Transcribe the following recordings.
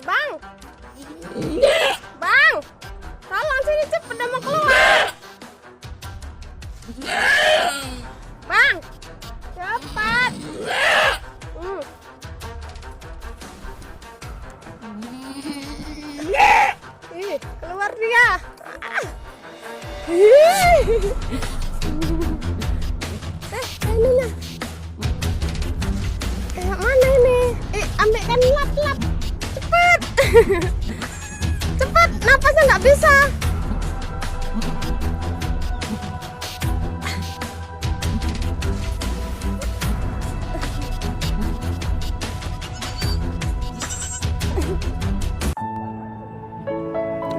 Bang, bang, tolong sini cepet, udah mau keluar. Bang, cepat. Ih, keluar dia. Ininya. Mana ini? Ambilkan lap-lap. Cepet. Cepet, napasnya nggak bisa.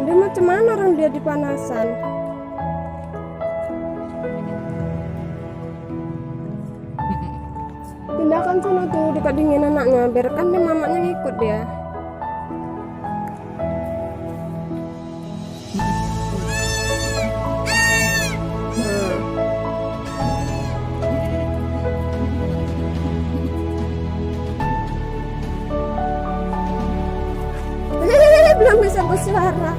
Dia macam mana orang dia dipanasan? Pindahkan sana tuh dekat dingin anaknya, biarkan dia mamanya ngikut dia. Belum bisa bersuara.